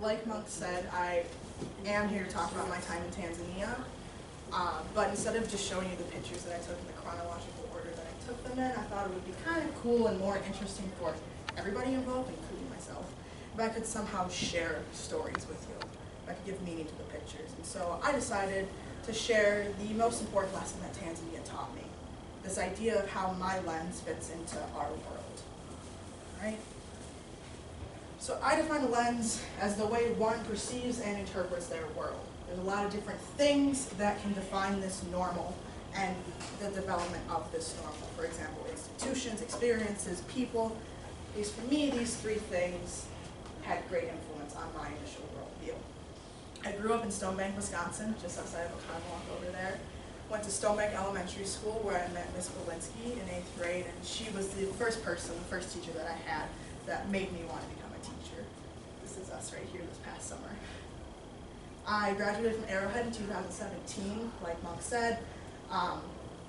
like Monk said, I am here to talk about my time in Tanzania, but instead of just showing you the pictures that I took in the chronological order that I took them in, I thought it would be kind of cool and more interesting for everybody involved, including myself, if I could somehow share stories with you, if I could give meaning to the pictures. And so I decided to share the most important lesson that Tanzania taught me, this idea of how my lens fits into our world. All right? So I define a lens as the way one perceives and interprets their world. There's a lot of different things that can define this normal and the development of this normal. For example, institutions, experiences, people. At least for me, these three things had great influence on my initial worldview. I grew up in Stonebank, Wisconsin, just outside of Oconomowoc over there. Went to Stonebank Elementary School where I met Miss Walensky in 8th grade, and she was the first teacher that I had that made me want to become a teacher. This is us right here this past summer. I graduated from Arrowhead in 2017, like Monk said.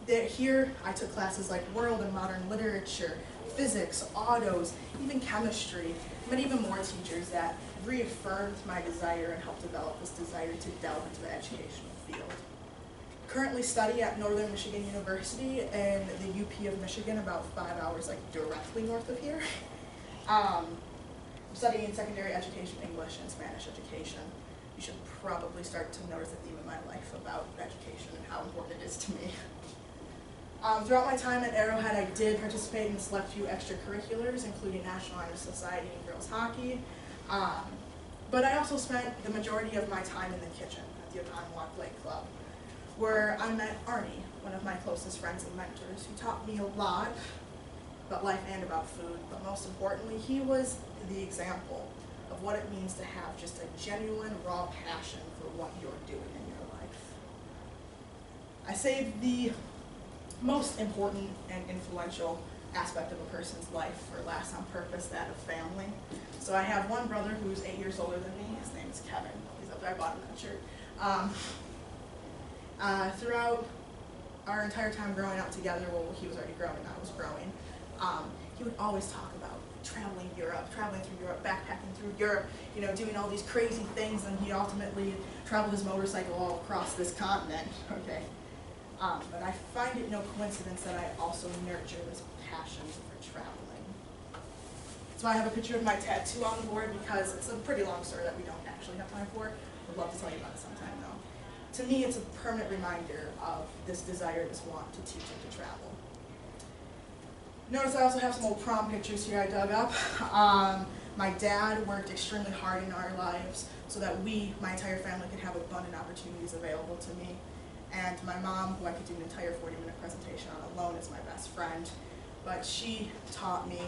Here I took classes like world and modern literature, physics, autos, even chemistry, but even more teachers that reaffirmed my desire and helped develop this desire to delve into the educational field. Currently study at Northern Michigan University in the UP of Michigan, about 5 hours directly north of here. I'm studying secondary education, English, and Spanish education. You should probably start to notice a theme in my life about education and how important it is to me. Throughout my time at Arrowhead, I did participate in a select few extracurriculars, including National Honor Society and girls hockey. But I also spent the majority of my time in the kitchen at the Oconomowoc Lake Club, where I met Arnie, one of my closest friends and mentors, who taught me a lot about life and about food, but most importantly, he was the example of what it means to have just a genuine, raw passion for what you're doing in your life. I saved the most important and influential aspect of a person's life for last on purpose, that of family. So I have one brother who's 8 years older than me. His name is Kevin. He's up there. I bought him that shirt. Throughout our entire time growing up together, well, he was already growing, I was growing, he would always talk about traveling through Europe, backpacking through Europe, doing all these crazy things, and he ultimately traveled his motorcycle all across this continent, okay? But I find it no coincidence that I also nurture this passion for traveling. So I have a picture of my tattoo on the board because it's a pretty long story that we don't actually have time for. I'd love to tell you about it sometime though. To me, it's a permanent reminder of this desire, this want to teach and to travel. Notice I also have some old prom pictures here I dug up. My dad worked extremely hard in our lives so that my entire family, could have abundant opportunities available to me. And my mom, who I could do an entire 40-minute presentation on alone, is my best friend. But she taught me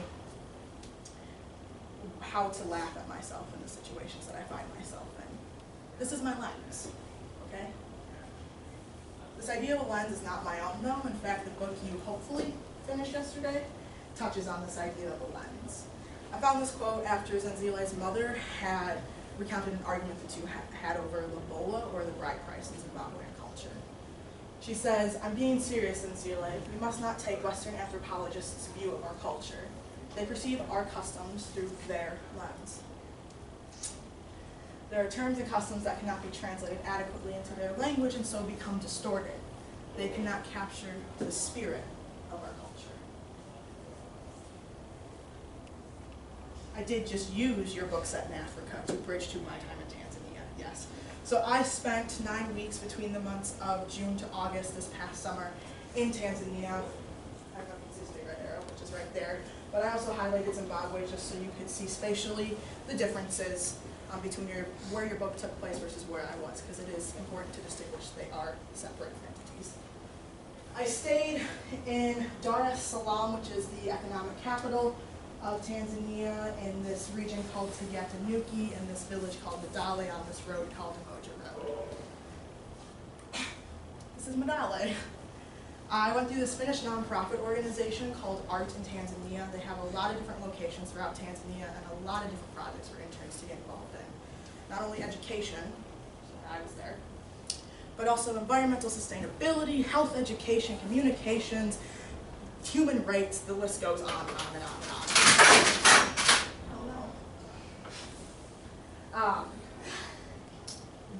how to laugh at myself in the situations that I find myself in. This is my lens, okay? This idea of a lens is not my own, though. In fact, the book you hopefully finished yesterday touches on this idea of a lens. I found this quote after Zenzile's mother had recounted an argument the two had over Lobola, or the bride price in Zimbabwean culture. She says, "I'm being serious, Zenzile. We must not take Western anthropologists' view of our culture. They perceive our customs through their lens. There are terms and customs that cannot be translated adequately into their language and so become distorted. They cannot capture the spirit of our culture." I did just use your book set in Africa to bridge to my time in Tanzania, yes. So I spent 9 weeks between the months of June to August this past summer in Tanzania. I don't know if you can see the red arrow, which is right there. But I also highlighted Zimbabwe just so you could see spatially the differences between where your book took place versus where I was, because it is important to distinguish they are separate entities. I stayed in Dar es Salaam, which is the economic capital of Tanzania, in this region called Tegetanuki, and this village called Madale, on this road called Umoja Road. This is Madale. I went through this Finnish nonprofit organization called Art in Tanzania. They have a lot of different locations throughout Tanzania and a lot of different projects for interns to get involved in. Not only education, so I was there, but also environmental sustainability, health education, communications, human rights, the list goes on and on and on and on.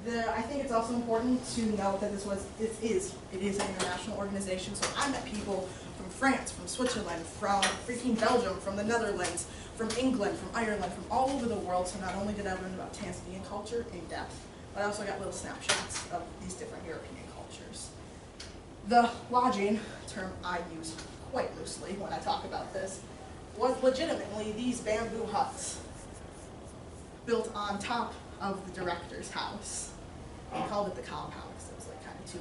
I think it's also important to note that it is an international organization, so I met people from France, from Switzerland, from freaking Belgium, from the Netherlands, from England, from Ireland, from all over the world, so not only did I learn about Tanzanian culture in depth, but I also got little snapshots of these different European cultures. The lodging, term I use quite loosely when I talk about this, was legitimately these bamboo huts built on top of the director's house. We called it the compound because it was like kind of two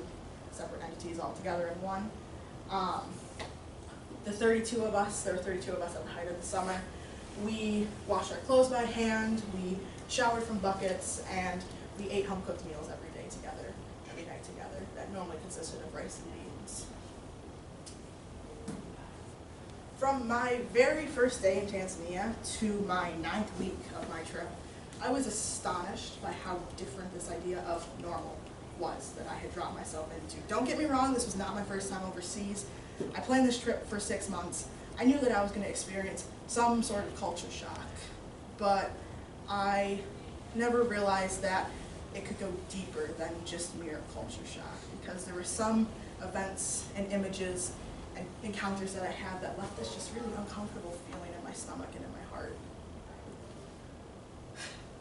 separate entities all together in one. The 32 of us, there were 32 of us at the height of the summer, we washed our clothes by hand, we showered from buckets, and we ate home-cooked meals every day together, every night together, that normally consisted of rice and beans. From my very first day in Tanzania to my 9th week of my trip, I was astonished by how different this idea of normal was that I had dropped myself into. Don't get me wrong, this was not my first time overseas. I planned this trip for 6 months. I knew that I was going to experience some sort of culture shock, but I never realized that it could go deeper than just mere culture shock, because there were some events and images and encounters that I had that left this just really uncomfortable feeling in my stomach and in my heart.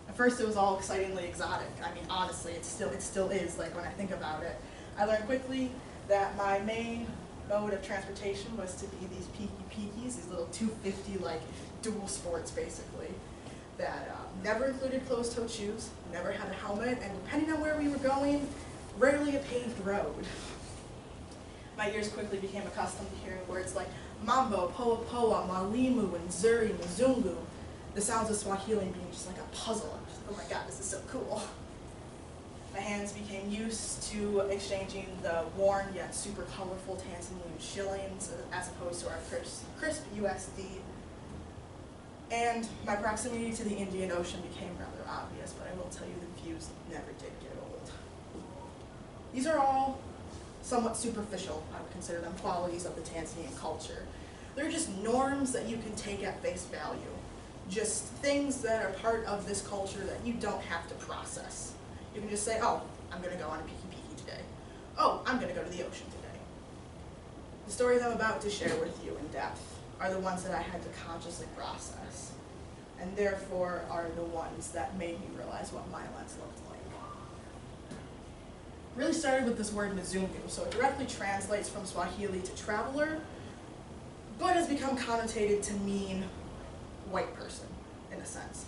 At first it was all excitingly exotic. I mean, honestly, it still is, like when I think about it. I learned quickly that my main mode of transportation was to be these peakies, these little 250 like dual sports basically, that never included closed-toed shoes, never had a helmet, and depending on where we were going, rarely a paved road. My ears quickly became accustomed to hearing words like mambo, poa poa, malimu, and zuri, mzungu. The sounds of Swahili being just like a puzzle. I'm just, oh my god, this is so cool. My hands became used to exchanging the worn yet super colorful Tanzanian shillings as opposed to our crisp USD. And my proximity to the Indian Ocean became rather obvious, but I will tell you the views never did get old. These are all somewhat superficial, I would consider them, qualities of the Tanzanian culture. They're just norms that you can take at face value. Just things that are part of this culture that you don't have to process. You can just say, oh, I'm going to go on a peaky today. Oh, I'm going to go to the ocean today. The stories I'm about to share with you in depth are the ones that I had to consciously process, and therefore are the ones that made me realize what my lens looked like. It really started with this word mzungu, so it directly translates from Swahili to traveler, but has become connotated to mean white person, in a sense.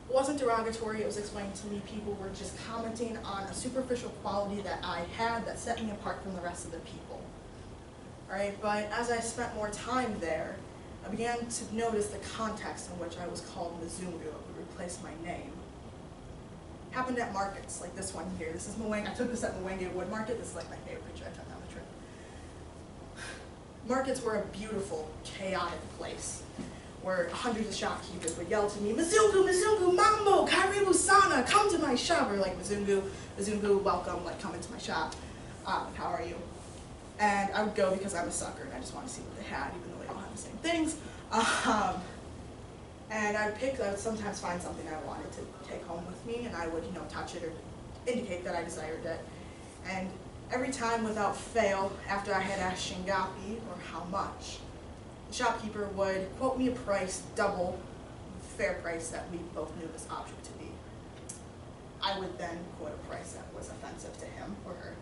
It wasn't derogatory, it was explained to me people were just commenting on a superficial quality that I had that set me apart from the rest of the people. Alright, but as I spent more time there, I began to notice the context in which I was called Mzungu. It would replace my name. It happened at markets, like this one here. This is Mwenge. I took this at Mwenge Wood Market. This is like my favorite picture I took on the trip. Markets were a beautiful, chaotic place where hundreds of shopkeepers would yell to me, Mzungu, Mzungu, Mambo, Karibu Sana, come to my shop. Or like, Mzungu, Mzungu, welcome, like come into my shop. How are you? And I would go because I'm a sucker and I just want to see what they had, even though they all have the same things. And I would sometimes find something I wanted to take home with me, and I would, touch it or indicate that I desired it. And every time without fail, after I had asked Shingapi, or how much, the shopkeeper would quote me a price double the fair price that we both knew this object to be. I would then quote a price that was offensive to him or her.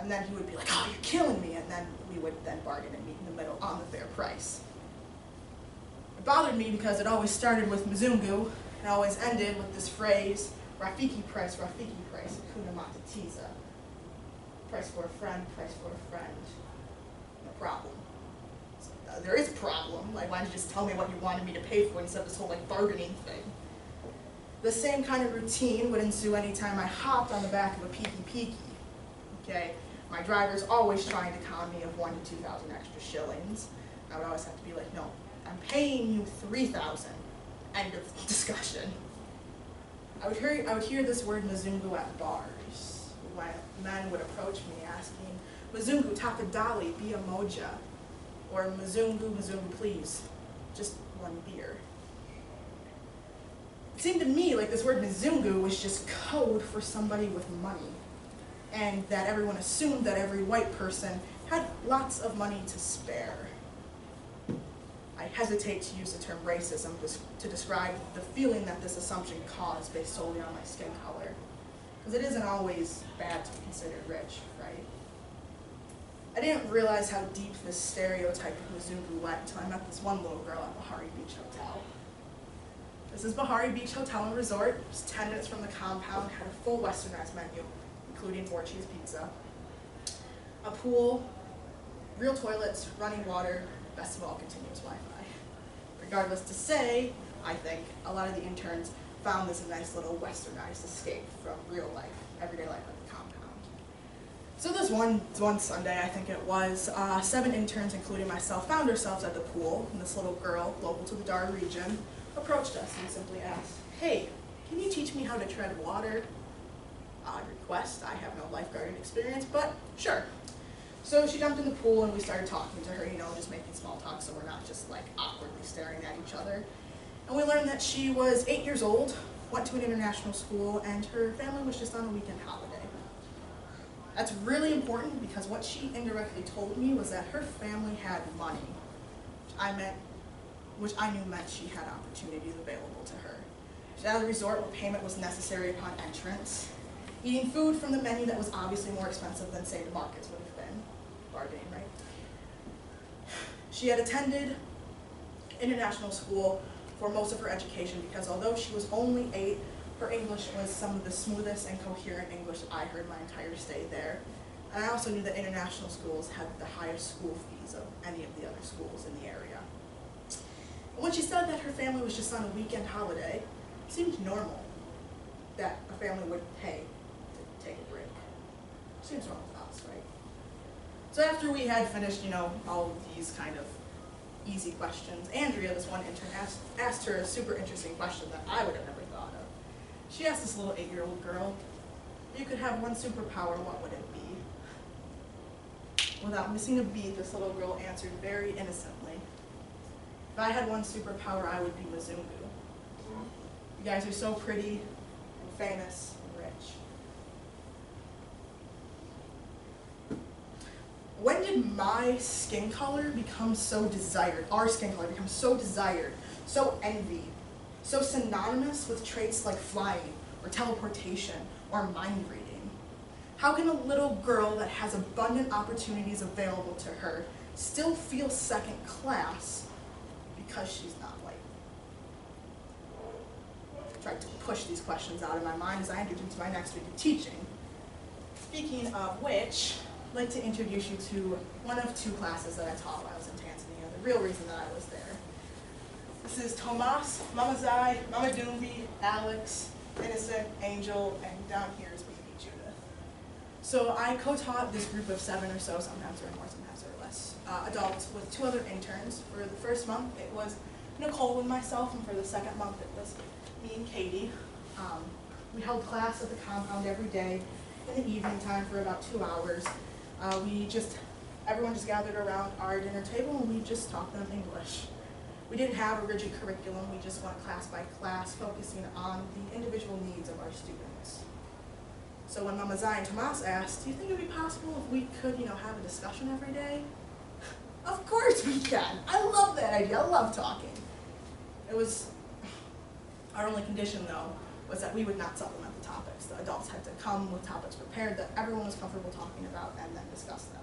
And then he would be like, oh, you're killing me. And then we would then bargain and meet in the middle on the fair price. It bothered me because it always started with Mzungu and always ended with this phrase, Rafiki price, Hakuna Matatiza. Price for a friend, no problem. So, there is a problem. Like, why don't you just tell me what you wanted me to pay for instead of this whole like bargaining thing? The same kind of routine would ensue anytime I hopped on the back of a peaky. Okay? My driver's always trying to con me of 1,000 to 2,000 extra shillings. I would always have to be like, no, I'm paying you 3,000. End of discussion. I would hear this word Mzungu at bars. When men would approach me asking, Mzungu tafadhali bia moja, or Mzungu please, just one beer. It seemed to me like this word Mzungu was just code for somebody with money, and that everyone assumed that every white person had lots of money to spare. I hesitate to use the term racism to describe the feeling that this assumption caused based solely on my skin color, because it isn't always bad to be considered rich, right? I didn't realize how deep this stereotype of Mzungu went until I met this one little girl at Bahari Beach Hotel. This is Bahari Beach Hotel and Resort, just 10 minutes from the compound, had a full westernized menu, including 4-cheese pizza, a pool, real toilets, running water, best of all, continuous Wi-Fi. Regardless to say, I think, a lot of the interns found this a nice little westernized escape from real life, everyday life at the compound. So this one Sunday, I think it was, 7 interns, including myself, found ourselves at the pool, and this little girl, local to the Dar region, approached us and simply asked, "Hey, can you teach me how to tread water?" Odd request, I have no lifeguarding experience, but sure. So she jumped in the pool and we started talking to her, you know, just making small talk so we're not just like awkwardly staring at each other. And we learned that she was 8 years old, went to an international school, and her family was just on a weekend holiday. That's really important because what she indirectly told me was that her family had money, which I knew meant she had opportunities available to her. She had a resort where payment was necessary upon entrance, eating food from the menu that was obviously more expensive than, say, the markets would have been. Bargaining, right? She had attended international school for most of her education because although she was only 8, her English was some of the smoothest and coherent English I heard my entire stay there. And I also knew that international schools had the highest school fees of any of the other schools in the area. And when she said that her family was just on a weekend holiday, it seemed normal that a family would pay to take a break. Seems normal to us, right? So after we had finished, you know, all of these kind of easy questions, Andrea, this one intern, asked her a super interesting question that I would have never thought of. She asked this little 8-year-old girl, if you could have one superpower, what would it be? Without missing a beat, this little girl answered very innocently, if I had one superpower, I would be Mzungu. You guys are so pretty and famous and rich. When did my skin color become so desired, our skin color become so desired, so envied, so synonymous with traits like flying, or teleportation, or mind reading? How can a little girl that has abundant opportunities available to her still feel second class because she's not white? I tried to push these questions out of my mind as I entered into my next week of teaching. Speaking of which, I'd like to introduce you to one of 2 classes that I taught while I was in Tanzania, the real reason that I was there. This is Tomas, Mama Zai, Mama Doombi, Alex, Innocent, Angel, and down here is baby Judith. So I co-taught this group of 7 or so, sometimes there are more, sometimes there are less, adults with 2 other interns. For the first month it was Nicole and myself, and for the second month it was me and Katie. We held class at the compound every day in the evening time for about 2 hours. Everyone just gathered around our dinner table and we just taught them English. We didn't have a rigid curriculum, we just went class by class, focusing on the individual needs of our students. So when Mama Zai and Tomas asked, do you think it would be possible if we could, have a discussion every day? Of course we can! I love that idea, I love talking. Our only condition though, was that we would not supplement the topics. The adults had to come with topics prepared that everyone was comfortable talking about and then discuss them.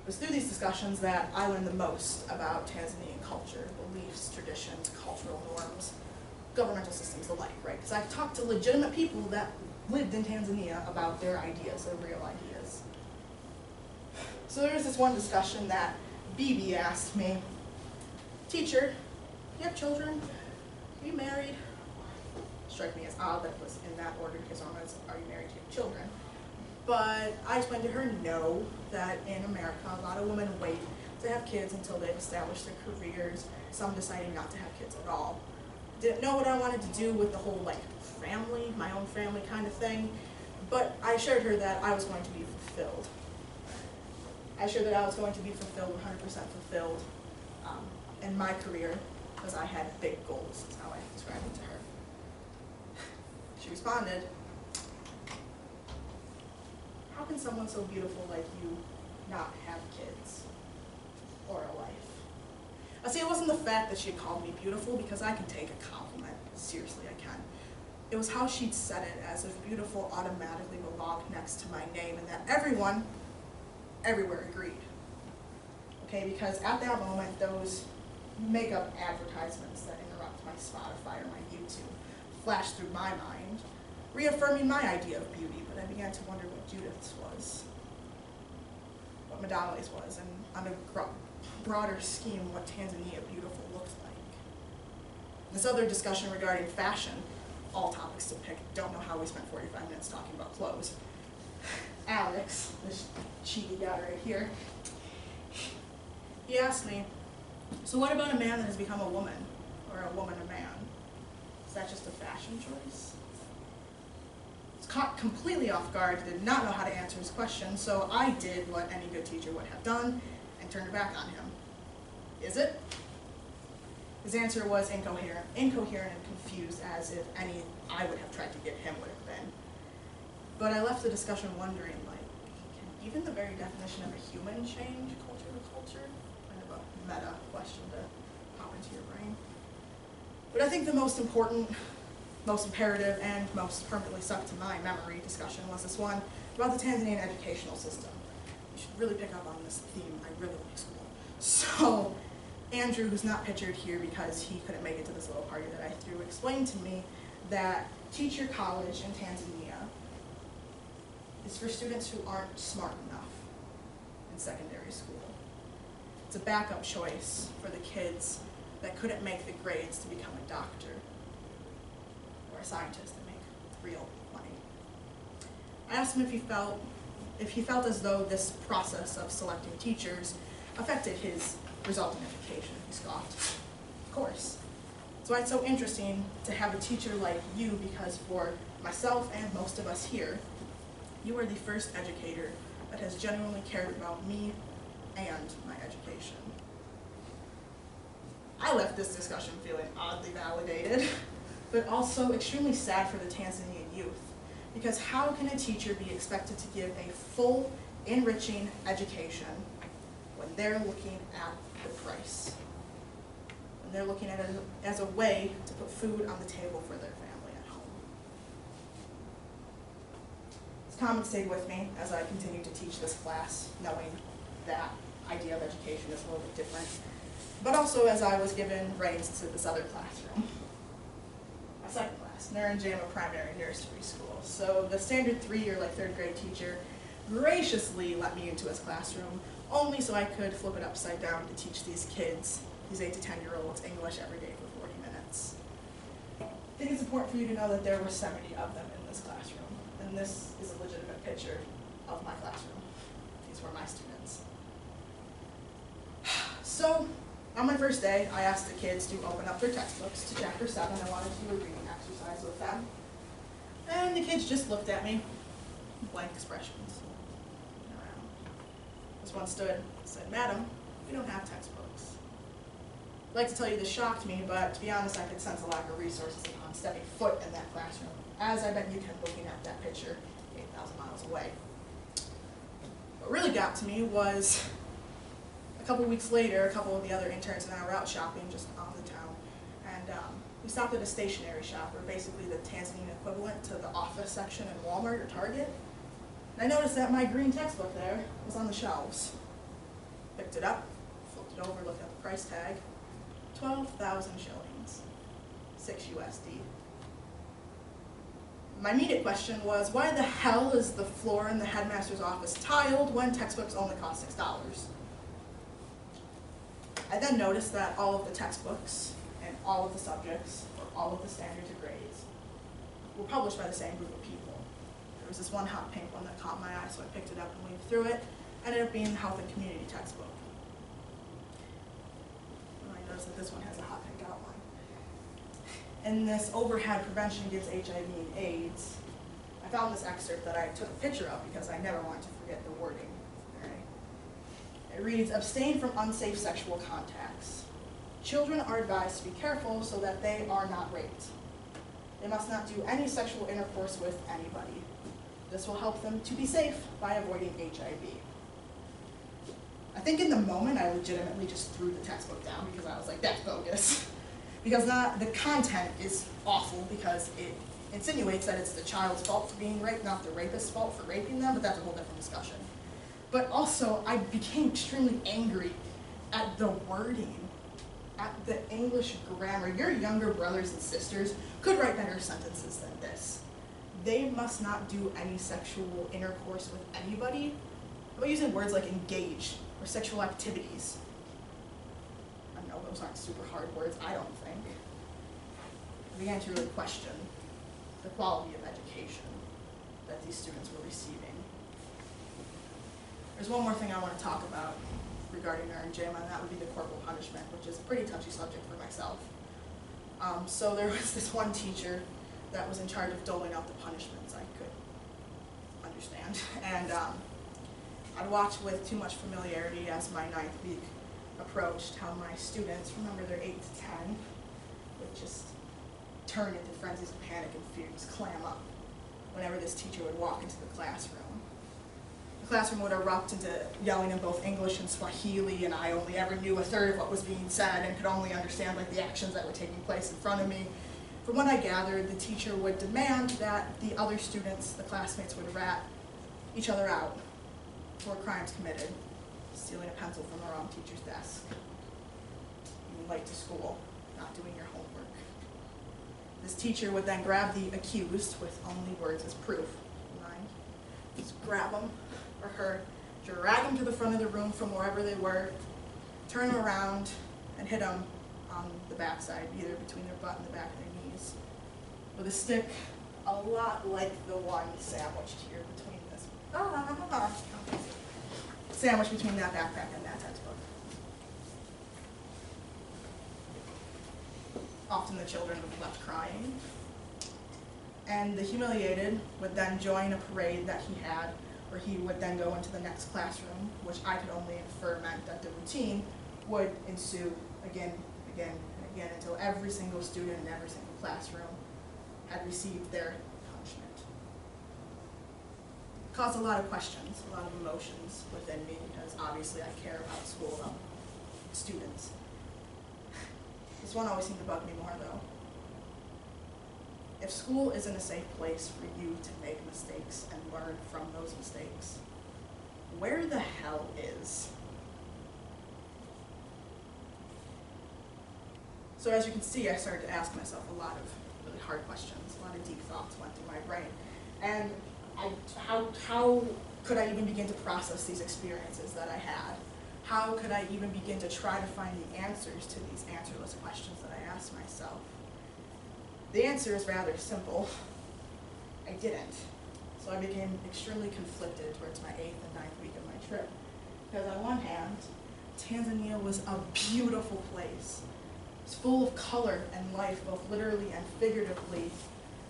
It was through these discussions that I learned the most about Tanzanian culture, beliefs, traditions, cultural norms, governmental systems alike, right? Because I've talked to legitimate people that lived in Tanzania about their ideas, their real ideas. So there was this one discussion that Bibi asked me, teacher, do you have children? Are you married? Struck me as odd that it was in that order because normally it's, are you married to your children? But I explained to her no, that in America a lot of women wait to have kids until they've established their careers, some deciding not to have kids at all. Didn't know what I wanted to do with the whole family, my own family kind of thing, but I assured her that I was going to be fulfilled. I assured that I was going to be fulfilled, 100% fulfilled in my career because I had big goals, is how I described it to her. She responded, "How can someone so beautiful like you not have kids or a life?" I see, it wasn't the fact that she had called me beautiful, because I can take a compliment. Seriously, I can. It was how she'd said it, as if beautiful automatically belonged next to my name, and that everyone, everywhere agreed. Okay, because at that moment, those makeup advertisements that interrupt my Spotify or my YouTube flashed through my mind, reaffirming my idea of beauty, but I began to wonder what Judith's was, what Madale's was, and on a broader scheme, what Tanzania beautiful looked like. This other discussion regarding fashion, all topics to pick, don't know how we spent 45 minutes talking about clothes. Alex, this cheeky guy right here, he asked me, "So what about a man that has become a woman, or a woman a man? Is that just a fashion choice?" I was caught completely off guard, did not know how to answer his question, so I did what any good teacher would have done, and turned it back on him. "Is it?" His answer was incoherent and confused, as if any I would have tried to give him would have been. But I left the discussion wondering, like, can even the very definition of a human change culture to culture? Kind of a meta question to pop into your brain. But I think the most important, most imperative, and most permanently stuck to my memory discussion was this one about the Tanzanian educational system. You should really pick up on this theme. I really like school. So Andrew, who's not pictured here because he couldn't make it to this little party that I threw, explained to me that teacher college in Tanzania is for students who aren't smart enough in secondary school. It's a backup choice for the kids that couldn't make the grades to become a doctor or a scientist and make real money. I asked him if he felt as though this process of selecting teachers affected his resulting education. He scoffed. Of course. That's why it's so interesting to have a teacher like you, because for myself and most of us here, you are the first educator that has genuinely cared about me and my education. I left this discussion feeling oddly validated, but also extremely sad for the Tanzanian youth, because how can a teacher be expected to give a full, enriching education when they're looking at the price? When they're looking at it as a way to put food on the table for their family at home. This comment stayed with me as I continued to teach this class, knowing that idea of education is a little bit different, but also as I was given reins to this other classroom. My second class, Naranjama Primary Nursery School. So the standard 3-year, like 3rd grade teacher graciously let me into his classroom, only so I could flip it upside down to teach these kids, these 8 to 10-year-olds, English every day for 40 minutes. I think it's important for you to know that there were 70 of them in this classroom, and this is a legitimate picture of my classroom. These were my students. So, on my first day, I asked the kids to open up their textbooks to chapter 7. I wanted to do a reading exercise with them. And the kids just looked at me, blank expressions. This one stood and said, "Madam, we don't have textbooks." I'd like to tell you this shocked me, but to be honest, I could sense a lack of resources upon stepping foot in that classroom, as I bet you can looking at that picture 8,000 miles away. What really got to me was a couple weeks later, a couple of the other interns and I were out shopping just on the town, and we stopped at a stationery shop, or basically the Tanzanian equivalent to the office section in Walmart or Target. And I noticed that my green textbook there was on the shelves. Picked it up, flipped it over, looked at the price tag. 12,000 shillings, 6 USD. My immediate question was, why the hell is the floor in the headmaster's office tiled when textbooks only cost $6? I then noticed that all of the textbooks and all of the subjects, or all of the standards or grades, were published by the same group of people. There was this one hot pink one that caught my eye, so I picked it up and weaved through it. Ended up being the health and community textbook. And I noticed that this one has a hot pink outline. In this overhead prevention against HIV and AIDS, I found this excerpt that I took a picture of because I never wanted to forget the wording. Right? It reads, "Abstain from unsafe sexual contacts. Children are advised to be careful so that they are not raped. They must not do any sexual intercourse with anybody. This will help them to be safe by avoiding HIV. I think in the moment I legitimately just threw the textbook down because I was like, that's bogus. Because the content is awful because it insinuates that it's the child's fault for being raped, not the rapist's fault for raping them, but that's a whole different discussion. But also, I became extremely angry at the wording, at the English grammar. Your younger brothers and sisters could write better sentences than this. They must not do any sexual intercourse with anybody. How about using words like engage or sexual activities? I know those aren't super hard words, I don't think. I began to really question the quality of education that these students were receiving. There's one more thing I want to talk about regarding RNJM, and that would be the corporal punishment, which is a pretty touchy subject for myself. So there was this one teacher that was in charge of doling out the punishments I could understand. And I'd watch with too much familiarity as my 9th week approached how my students, remember they're 8 to 10, would just turn into frenzies of panic and fear, just clam up whenever this teacher would walk into the classroom. The classroom would erupt into yelling in both English and Swahili, and I only ever knew a third of what was being said and could only understand like the actions that were taking place in front of me. From what I gathered, the teacher would demand that the other students, the classmates, would rat each other out for crimes committed: stealing a pencil from the wrong teacher's desk, being late to school, not doing your homework. This teacher would then grab the accused with only words as proof. Mind? Just grab them or her, drag them to the front of the room from wherever they were, turn them around, and hit them on the backside, either between their butt and the back of their knees, with a stick a lot like the one sandwiched here between this. Sandwiched between that backpack and that textbook. Often the children would be left crying. And the humiliated would then join a parade that he had, where he would then go into the next classroom, which I could only infer meant that the routine would ensue again, again, and again, until every single student in every single classroom had received their punishment. It caused a lot of questions, a lot of emotions within me, because obviously I care about school, about students. This one always seemed to bug me more, though. If school isn't a safe place for you to make mistakes and learn from those mistakes, where the hell is? So as you can see, I started to ask myself a lot of really hard questions. A lot of deep thoughts went through my brain. And how could I even begin to process these experiences that I had? How could I even begin to try to find the answers to these answerless questions that I asked myself? The answer is rather simple. I didn't. So I became extremely conflicted towards my 8th and 9th week of my trip. Because on one hand, Tanzania was a beautiful place. It's full of color and life, both literally and figuratively.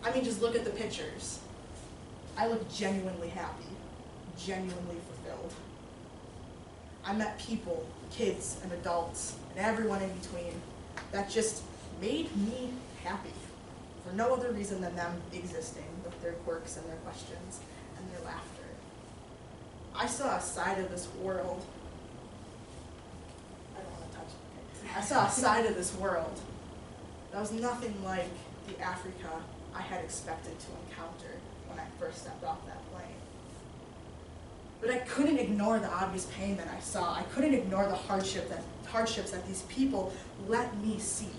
I mean, just look at the pictures. I look genuinely happy, genuinely fulfilled. I met people, kids and adults, and everyone in between, that just made me happy, for no other reason than them existing, with their quirks and their questions and their laughter. I saw a side of this world. I don't want to touch it. I saw a side of this world that was nothing like the Africa I had expected to encounter when I first stepped off that plane. But I couldn't ignore the obvious pain that I saw. I couldn't ignore the hardships that these people let me see.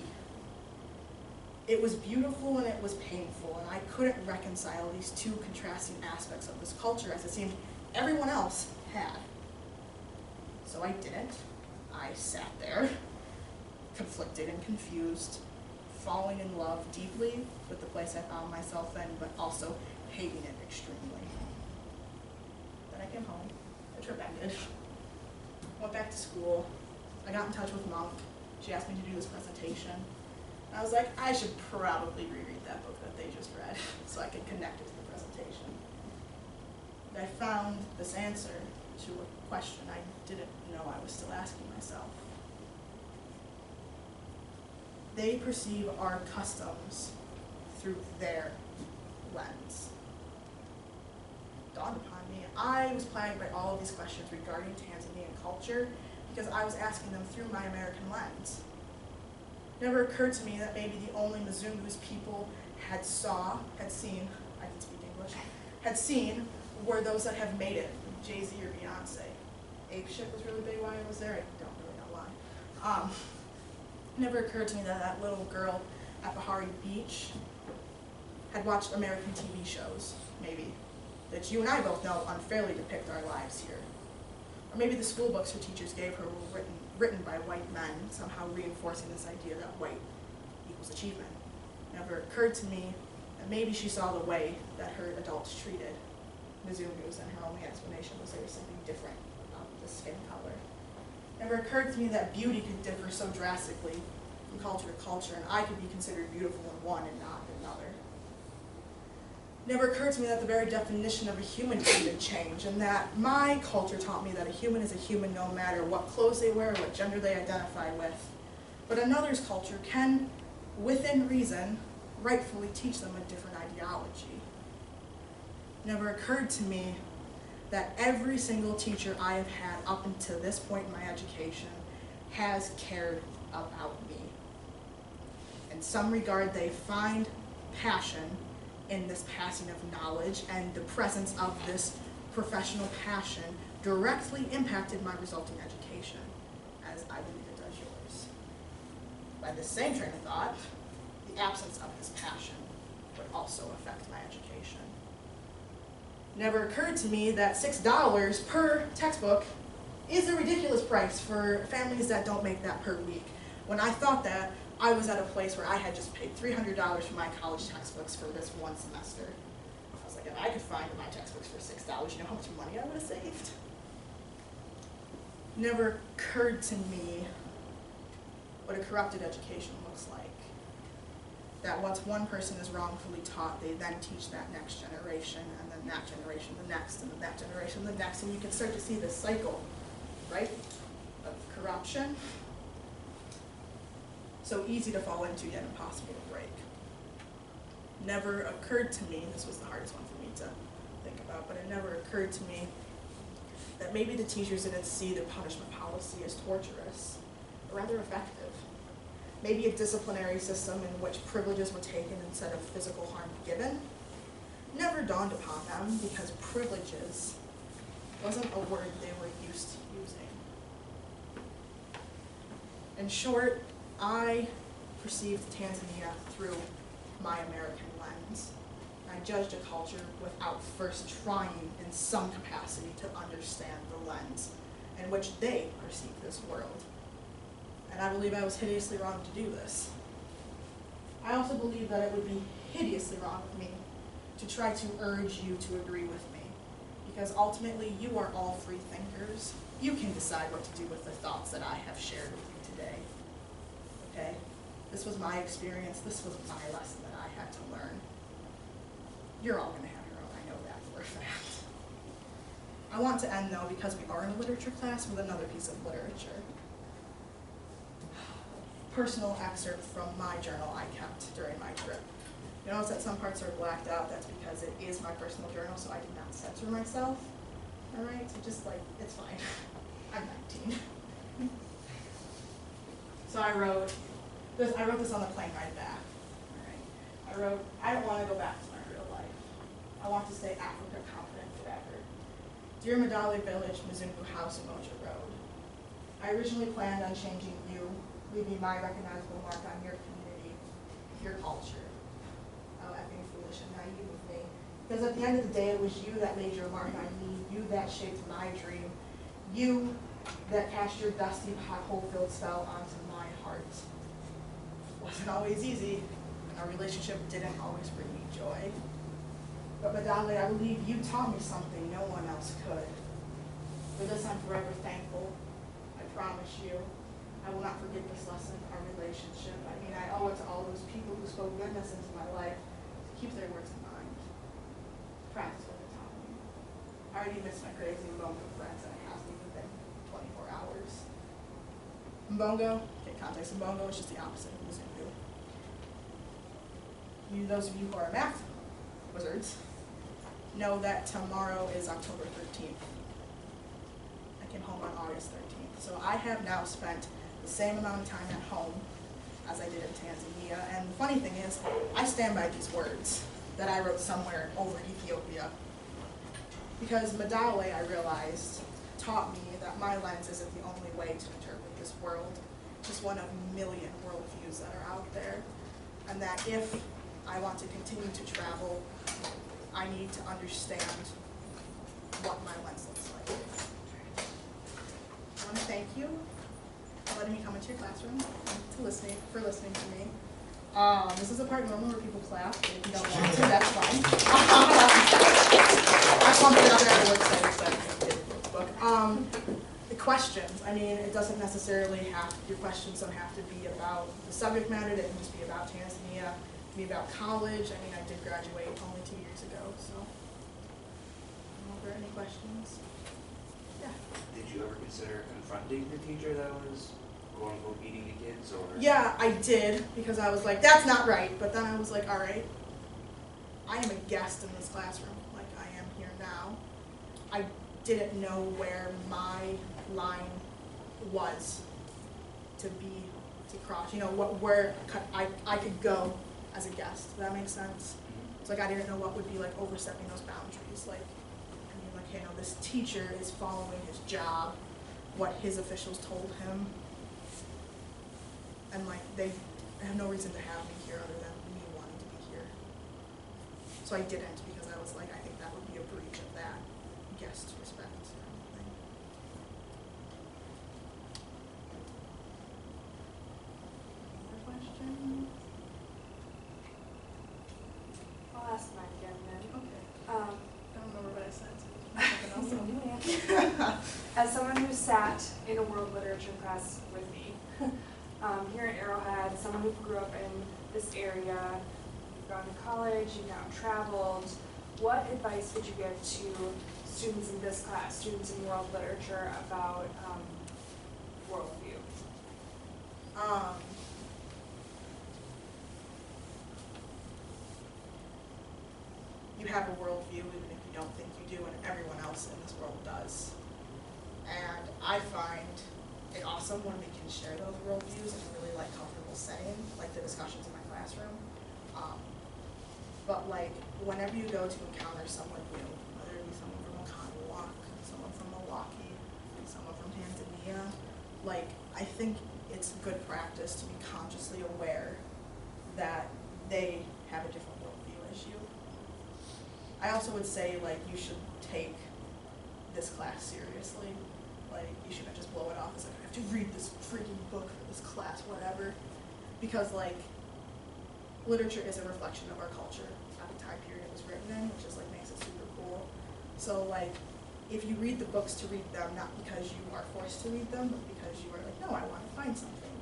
It was beautiful and it was painful, and I couldn't reconcile these two contrasting aspects of this culture as it seemed everyone else had. So I didn't. I sat there, conflicted and confused, falling in love deeply with the place I found myself in, but also hating it extremely. Then I came home, the trip ended, went back to school. I got in touch with Monk. She asked me to do this presentation. And I was like, I should probably reread that book that they just read so I could connect it to the presentation. And I found this answer to a question I didn't know I was still asking myself. they perceive our customs through their lens. Dawned upon me, I was plagued by all of these questions regarding Tanzanian culture because I was asking them through my American lens. It never occurred to me that maybe the only Mzungu's people had seen, I can speak English, had seen were those that have made it, Jay-Z or Beyonce. Ape shit was really big while I was there, I don't really know why. It never occurred to me that that little girl at Bahari Beach had watched American TV shows, maybe, that you and I both know unfairly depict our lives here. Or maybe the school books her teachers gave her were written by white men, somehow reinforcing this idea that white equals achievement. It never occurred to me that maybe she saw the way that her adults treated Mzungus, and her only explanation was there was something different about the skin color. It never occurred to me that beauty could differ so drastically from culture to culture, and I could be considered beautiful in one and not in another. It never occurred to me that the very definition of a human could change, and that my culture taught me that a human is a human no matter what clothes they wear or what gender they identify with. But another's culture can, within reason, rightfully teach them a different ideology. It never occurred to me that every single teacher I have had up until this point in my education has cared about me. In some regard, they find passion in this passing of knowledge, and the presence of this professional passion directly impacted my resulting education, as I believe it does yours. By the same train of thought, the absence of this passion would also affect my education. It never occurred to me that $6 per textbook is a ridiculous price for families that don't make that per week. When I thought that, I was at a place where I had just paid $300 for my college textbooks for this one semester. I was like, if I could find my textbooks for $6, you know how much money I would have saved? It never occurred to me what a corrupted education looks like. That once one person is wrongfully taught, they then teach that next generation, and then that generation, the next, and then that generation, the next, and you can start to see this cycle, right, of corruption. So easy to fall into, yet impossible to break. Never occurred to me, this was the hardest one for me to think about, but it never occurred to me that maybe the teachers didn't see the punishment policy as torturous, but rather effective. Maybe a disciplinary system in which privileges were taken instead of physical harm given never dawned upon them because privileges wasn't a word they were used to using. In short, I perceived Tanzania through my American lens. I judged a culture without first trying in some capacity to understand the lens in which they perceive this world. And I believe I was hideously wrong to do this. I also believe that it would be hideously wrong of me to try to urge you to agree with me, because ultimately you are all free thinkers. You can decide what to do with the thoughts that I have shared with you today. Okay? This was my experience. This was my lesson that I had to learn. You're all going to have your own. I know that for a fact. I want to end, though, because we are in a literature class, with another piece of literature. Personal excerpt from my journal I kept during my trip. You notice that some parts are blacked out. That's because it is my personal journal, so I did not censor myself. All right? So just like, it's fine. I'm 19. So I wrote this on the plane ride back. All right. I wrote, I don't want to go back to my real life. I want to stay Africa confident forever. Dear Madale Village, Mzungu House, Umoja Road. I originally planned on changing you, leaving my recognizable mark on your community, your culture. How effing foolish and naive of me. Because at the end of the day, it was you that made your mark on me, you that shaped my dream, you that cast your dusty, pothole-filled spell onto my heart. It wasn't always easy, and our relationship didn't always bring me joy. But Madale, I believe you taught me something no one else could. For this, I'm forever thankful. I promise you. I will not forget this lesson, our relationship. I mean, I owe it to all those people who spoke goodness into my life to keep their words in mind. Practice what they taught me. I already miss my crazy Mbongo friends, and it hasn't even been 24 hours. Mbongo, take context of bongo, it's just the opposite of Mzungu. Those of you who are math wizards know that tomorrow is October 13th. I came home on August 13th. So I have now spent the same amount of time at home as I did in Tanzania. And the funny thing is, I stand by these words that I wrote somewhere over Ethiopia. Because Madawe, I realized, taught me that my lens isn't the only way to interpret this world. Just one of a million worldviews that are out there. And that if I want to continue to travel, I need to understand what my lens looks like. I want to thank you for letting me come into your classroom, for listening to me. This is a part normally where people clap, but if you don't want to, that's fine. I bumped it up there, I would say, but I did book. The questions, I mean, it doesn't necessarily have, your questions don't have to be about the subject matter, they can just be about Tanzania, be about college. I mean, I did graduate only 2 years ago, so. Are there any questions? Yeah. Did you ever consider confronting the teacher that was quote unquote beating the kids, or? Yeah, I did, because I was like, that's not right. But then I was like, all right, I am a guest in this classroom, like I am here now. I didn't know where my line was to cross, you know, where I could go as a guest. Does that make sense? It's like I didn't know what would be like overstepping those boundaries. Like, I mean, like, hey, no, this teacher is following his job, what his officials told him. And like, they have no reason to have me here other than me wanting to be here. So I didn't, because I was like, I think that would be a breach of that guest respect thing. Another question? I'll ask mine again then. Okay. I don't remember what I said, so As someone who sat in a world literature class with me, here at Arrowhead, someone who grew up in this area, you've gone to college, you've now traveled, what advice would you give to students in this class, students in world literature, about worldview? You have a worldview even if you don't think you do, and everyone else in this world does. And I find it awesome when we can share those worldviews in a really like comfortable setting, like the discussions in my classroom. But like whenever you go to encounter someone new, whether it be someone from Oconomowoc, someone from Milwaukee, someone from Tanzania, like I think it's good practice to be consciously aware that they have a different worldview as you. I also would say like you should take this class seriously. Like you shouldn't just blow it off as like I have to read this freaking book for this class, whatever. Because like literature is a reflection of our culture at the time period it was written in, which is like makes it super cool. So like if you read the books to read them, not because you are forced to read them, but because you are like, no, I want to find something.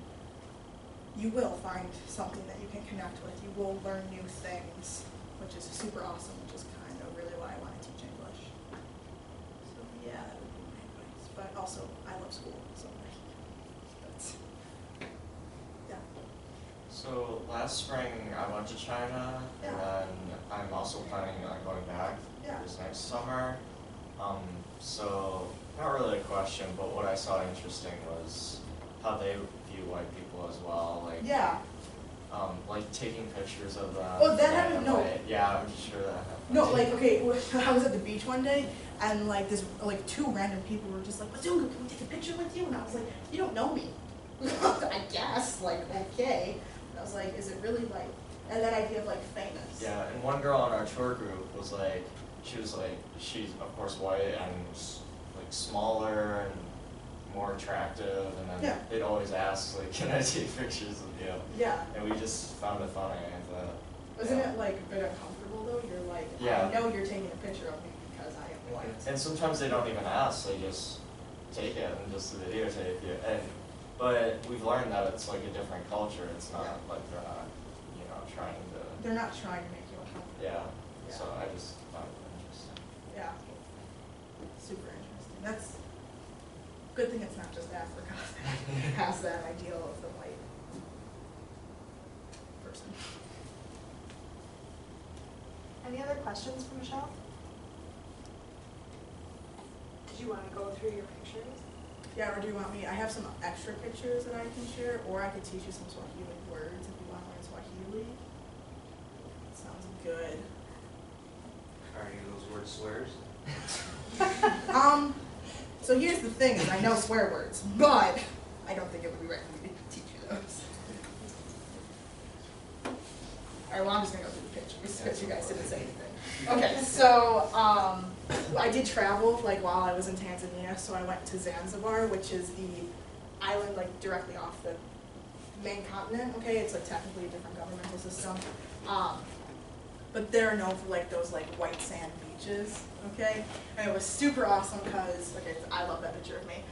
You will find something that you can connect with. You will learn new things, which is super awesome, which is kind of really why I want to teach English. So yeah, that would be my advice. But also, I love school, so that's, yeah. So last spring I went to China, Yeah. and then I'm also planning on going back Yeah. this next summer. So not really a question, but what I saw interesting was how they view white people as well, like Yeah. like taking pictures of them. Oh, that right happened? No. away. Yeah, I'm sure that happened. No, like, okay, I was at the beach one day, and like this, like two random people were just like, Bazunga, can we take a picture with you? And I was like, you don't know me. I guess, like, okay. And I was like, is it really like, and then I give like famous. Yeah, and one girl in our tour group was like, she's of course white and like smaller and more attractive, and then Yeah. they'd always ask like, can I take pictures of you? Yeah. And we just found it funny. I thought, Isn't yeah. it like a bit uncomfortable though? You're like, Yeah. I know you're taking a picture of me because I am white. And sometimes they don't even ask; they just take it and just videotape you. But we've learned that it's like a different culture. It's not Yeah. like they're not, trying to. They're not trying to make you uncomfortable. Yeah. Yeah. So I just found it interesting. Yeah. Super interesting. That's good thing it's not just Africa that has that ideal of the white person. Any other questions for Michelle? Did you want to go through your pictures? Yeah, or do you want me? I have some extra pictures that I can share, or I could teach you some Swahili words if you want to learn Swahili. Sounds good. Are any of those words swears? So here's the thing, is I know swear words, but I don't think it would be right for me to teach you those. Alright, well I'm just gonna go through the pictures, because you guys didn't say anything. Okay, so, I did travel, like, while I was in Tanzania, so I went to Zanzibar, which is the island, like, directly off the main continent, okay? It's, like, technically a different governmental system. But they're known for, like, those, like, white sand beaches, okay? And it was super awesome because, okay, I love that picture of me,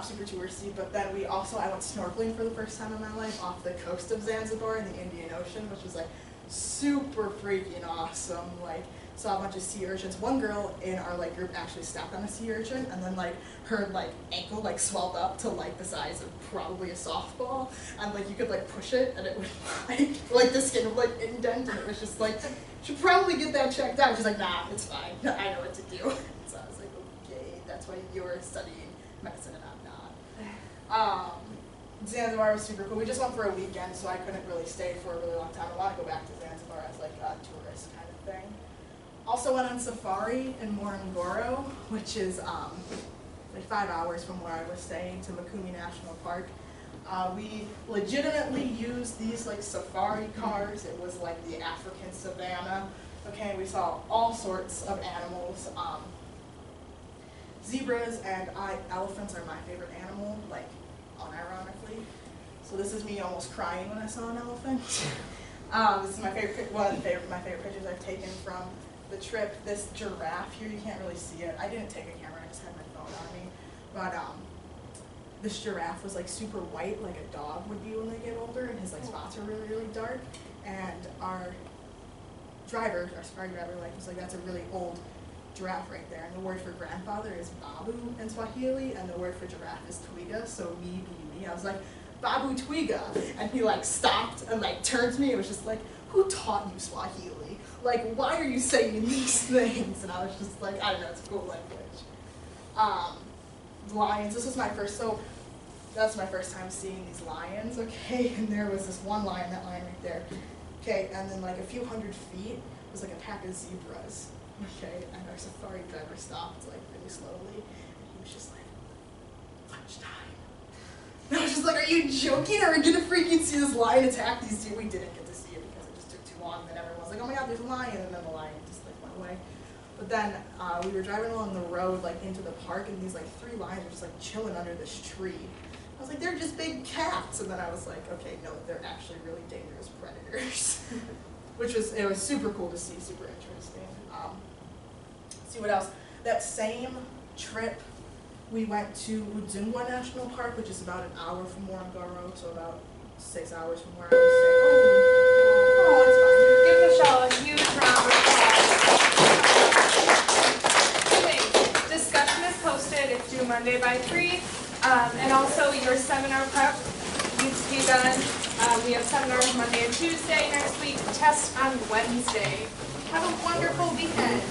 super touristy, but then I went snorkeling for the first time in my life off the coast of Zanzibar in the Indian Ocean, which was, like, super freaking awesome. Like, saw a bunch of sea urchins. One girl in our like group actually stepped on a sea urchin, and then like her like ankle like swelled up to like the size of probably a softball, and like you could like push it and it would like the skin would like indent, and it was just like, should probably get that checked out. She's like, nah, it's fine. I know what to do. So I was like, okay, that's why you're studying medicine and I'm not. Zanzibar was super cool. We just went for a weekend, so I couldn't really stay for a really long time. I want to go back to Zanzibar as like a tourist kind of thing. Also went on safari in Ngorongoro, which is like 5 hours from where I was staying, to Mikumi National Park. We legitimately used these like safari cars. It was like the African savannah. Okay, we saw all sorts of animals. Zebras and elephants are my favorite animal, like unironically. So this is me almost crying when I saw an elephant. This is my favorite, my favorite pictures I've taken from the trip. This giraffe here, you can't really see it. I didn't take a camera, I just had my phone on me. But this giraffe was like super white, like a dog would be when they get older, and his like spots are really, really dark. And our driver, our safari driver, like was like, that's a really old giraffe right there. And the word for grandfather is babu in Swahili, and the word for giraffe is twiga. So me being me, I was like, babu twiga. And he like stopped and like turned to me and was just like, who taught you Swahili? Like, why are you saying these things? And I was just like, I don't know, it's a cool language. Lions, this was my first, so that's my first time seeing these lions, okay? And there was this one lion, that lion right there, okay? And then like a few hundred feet was like a pack of zebras, okay? And our safari driver stopped like really slowly, and he was just like, lunchtime. And I was just like, are you joking? Are we gonna freaking see this lion attack these two? We didn't get to see it because it just took too long, and then everyone was like, oh my god, there's a lion, and then the lion just like went away. But then we were driving along the road like into the park, and these like 3 lions were just like chilling under this tree. I was like, they're just big cats. And then I was like, okay, no, they're actually really dangerous predators. It was super cool to see, super interesting. Let's see what else. That same trip, we went to Udzungwa National Park, which is about an hour from Ngorongoro, so about 6 hours from where I was staying. Oh, it's fine. Give Michelle a huge round of applause. Okay, discussion is posted. It's due Monday by 3. And also your seminar prep needs to be done. We have seminars Monday and Tuesday next week. Test on Wednesday. Have a wonderful weekend.